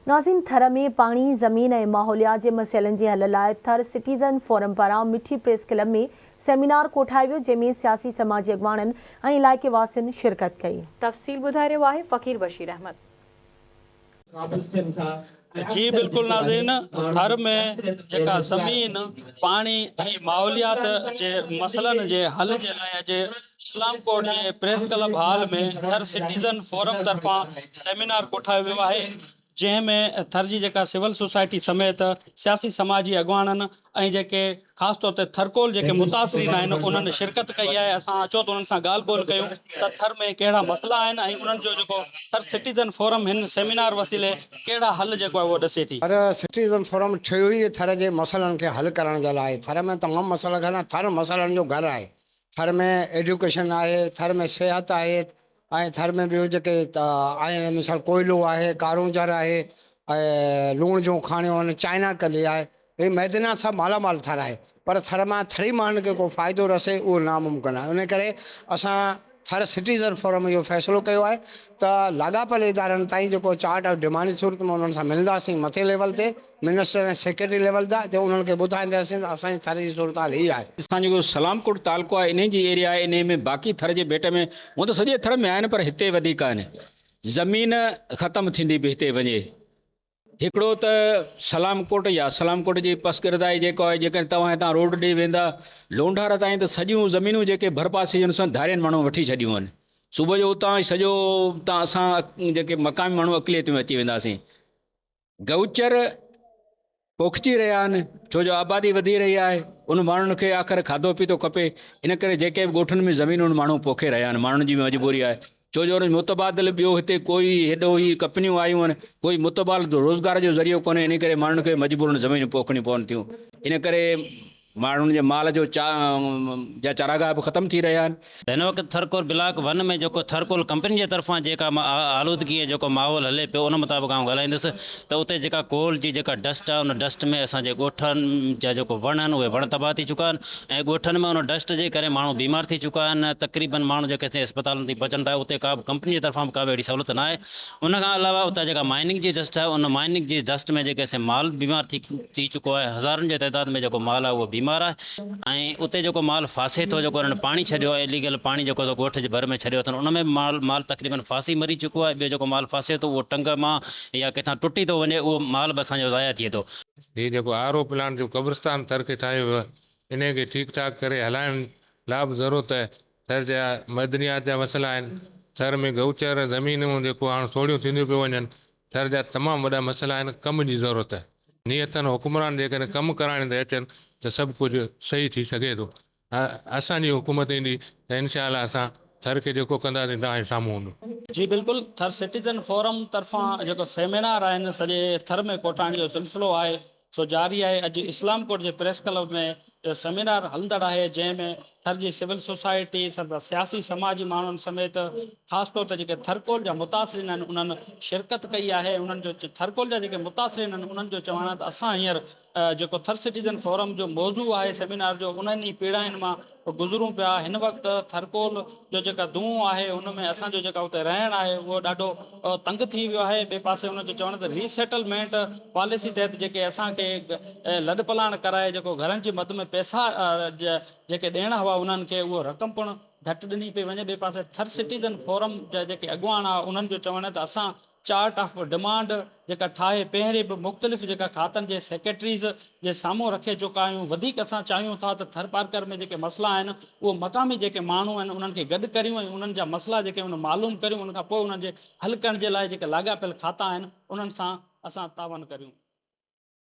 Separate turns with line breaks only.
नाज़रीन, थर में पानी, ज़मीन ऐं माहौलियात जे मसइलनि जे हल लाइ थर सिटीज़न फोरम पारां मिठी प्रेस क्लब में सेमिनार कोठायो वियो, जंहिंमें सियासी समाजी अॻवाननि ऐं इलाइक़े वासियुनि शिरकत कई। तफ़सील ॿुधाए रहियो आहे फ़क़ीर बशीर अहमद।
जी बिल्कुल नाज़रीन, थर में जेका ज़मीन, पानी ऐं माहौलियात जे मसइलनि जे हल जे लाइ अॼु इस्लाम कोट जे प्रेस क्लब हॉल में थर सिटीज़न फोरम तरफ़ां सेमिनार कोठायो वियो आहे, जंहिंमें थर जी जेका सिविल सोसाइटी समेत सियासी समाजी अॻवाननि ऐं जेके ख़ासि तौर ते थरकोल जेके मुतासिरीन आहिनि उन्हनि शिरकत कई आहे। असां अचो त उन्हनि सां ॻाल्हि ॿोल कयूं त थर में कहिड़ा मसइला आहिनि ऐं उन्हनि जो जेको थर सिटीज़न फोरम हिन सेमिनार वसीले कहिड़ा हल जेको आहे उहो ॾसे थी।
थर सिटीज़न फोरम ठहियो ई थर जे मसइलनि खे हल करण जे लाइ। थर में तमामु मसइला घणा, थर मसइलनि जो घरु आहे। थर में एजुकेशन आहे, थर में सिहत आहे, ऐं थर में ॿियो जेके आहिनि, मिसाल कोयलो आहे, कारूंजर आहे, ऐं लूण जूं खाणियूं आहिनि, चाइना कली आहे। हे मैदानात सां मालामाल थर आहे, पर थर मां थरी माण्हुनि खे को फ़ाइदो रसे उहो नामुमकिन आहे। इन करे असां थर सिटीज़न फोरम इहो फ़ैसिलो कयो आहे त लाॻापियल इदारनि ताईं जेको चार्ट ऑफ डिमांड जी सूरत में उन्हनि सां मिलंदासीं मथे लेवल ते, मिनिस्टर ऐं सेक्रेटरी लेवल ते, त उन्हनि खे ॿुधाईंदासीं त असांजी थर जी सूरत हाल हीअ आहे।
असांजो जेको सलामकोट तालुको आहे, इन जी एरिया आहे, इन में बाक़ी थर जे भेट में हूअं त सॼे थर में आहिनि, पर हिते वधीक आहिनि। ज़मीन ख़तमु थींदी बि हिते वञे। हिकिड़ो त सलामकोट या सलामकोट जी पसगिरदाई जेको आहे, जेकॾहिं तव्हां हितां रोड ॾेई वेंदा लोंढार ताईं, त सॼियूं ज़मीनूं जेके भरपासे हुन सां धारियनि माण्हू वठी छॾियूं आहिनि। सुबुह जो उतां सॼो उतां असां जेके मक़ामी माण्हू अक़लियत में अची वेंदासीं। गौचर पोखिजी रहिया आहिनि, छो जो आबादी वधी रही आहे, उन माण्हुनि खे आख़िर खाधो पीतो खपे। इन करे जेके बि ॻोठनि में ज़मीन उन माण्हू पोखे रहिया आहिनि, माण्हुनि जी मजबूरी आहे। छो जो मुतबादिल ॿियो हिते कोई हेॾो ई कंपनियूं आयूं आहिनि, कोई मुतबादिल रोज़गार जो ज़रियो कोन्हे, इन करे माण्हुनि खे मजबूरन ज़मीन पोखणियूं पवनि थियूं। इन करे माण्हुनि जे माल जो चारागाह बि ख़तमु थी रहिया आहिनि।
हिन वक़्तु थरकोल ब्लॉक 1 में जेको थरकोल कंपनी जे तरफ़ां जेका आलूदगी जेको माहौल हले पियो, उन मुताबिक़ आउं ॻाल्हाईंदुसि त उते जेका कोल जी जेका डस्ट आहे, उन डस्ट में असांजे ॻोठनि जा जेको वण आहिनि उहे वण तबाह थी चुका आहिनि, ऐं ॻोठनि में उन डस्ट जे करे माण्हू बीमार थी चुका आहिनि। तक़रीबन माण्हू जेके अस्पतालनि ताईं पहुचनि था, उते का बि कंपनी जे तरफ़ां बि का बि अहिड़ी सहूलियत न आहे। उनखां अलावा उतां जेका माइनिंग जी डस्ट आहे, उन माइनिंग जी डस्ट में जेके माल बीमार थी चुको आहे, हज़ारनि जे तइदाद में जेको माल आहे उहो बीमार आहे। ऐं उते जेको माल फासे थो, जेको उन्हनि पाणी छॾियो आहे, इलीगल पाणी जेको ॻोठ जे भर में छॾियो अथनि, उन में माल तक़रीबन फासी मरी चुको आहे। ॿियो जेको माल फासे थो उहो टंग मां या किथां टुटी थो वञे, उहो माल बि असांजो ज़ाया थिए थो।
हीअ जेको आर ओ प्लांट जो क़ब्रिस्तान थर खे ठाहियो वियो आहे, इन खे ठीकु ठाक करे हलाइण लाइ बि ज़रूरत आहे। थर जा मदनियात जा मसइला आहिनि, थर में गौचर ज़मीनूं जेको हाणे थोड़ियूं थींदियूं पियूं वञनि, थर जा तमामु वॾा मसइला आहिनि। कम जी ज़रूरत आहे। नियतनि हुकुमरान जेकॾहिं कमु कराइण ते अचनि त सभु कुझु सही थी सघे थो। असांजी हुकूमत ईंदी त इंशाअल्लाह असां थर खे जेको कंदासीं तव्हांजे साम्हूं हूंदो।
जी बिल्कुलु, थर सिटीज़न फोरम तरफ़ां जेको सेमिनार आहिनि सॼे थर में कोठाइण जो सिलसिलो आहे सो जारी आहे। अॼु इस्लाम कोट जे प्रेस क्लब में सेमिनार हलंदड़ आहे, जंहिंमें थर जी सिविल सोसाइटी, सियासी समाजी माण्हुनि समेत ख़ासि तौर ते जेके थरकोल जा मुतासिरीन आहिनि उन्हनि शिरकत कई आहे। उन्हनि जो थरकोल जा जेके मुतासिरीन आहिनि उन्हनि जो चवणु आहे त असां हींअर जेको थर सिटीज़न फोरम जो मौज़ू आहे सेमिनार जो, उन्हनि ई पीड़ाइनि मां गुज़रूं पिया। हिन वक़्तु थरकोल जो जेका दूं आहे उन में असांजो जेका उते रहणु आहे उहो ॾाढो तंग थी वियो आहे। ॿिए पासे उनजो चवणु त रीसेटलमेंट पॉलिसी तहत जेके असांखे लॾ पलाण कराए जेको घरनि जी मद में पैसा जेके ॾियणा हुआ उन्हनि खे उहो रक़म पिणु घटि ॾिनी पई वञे। ॿिए पासे थर सिटीज़न फोरम जा जेके अॻुवान आहे उन्हनि जो चवणु आहे त असां चार्ट ऑफ डिमांड जेका ठाहे पहिरें बि मुख़्तलिफ़ जेका खातनि जे सेक्रेटरीज़ जे साम्हूं रखे चुका आहियूं। वधीक असां चाहियूं था त थर पार्कर में जेके मसइला आहिनि उहो मक़ामी जेके माण्हू आहिनि उन्हनि खे गॾु करियूं ऐं उन्हनि जा मसइला जेके उन मालूम करियूं, उन खां पोइ उन्हनि जे हल करण जे लाइ जेके लाॻापियल खाता आहिनि उन्हनि सां असां तावन करियूं।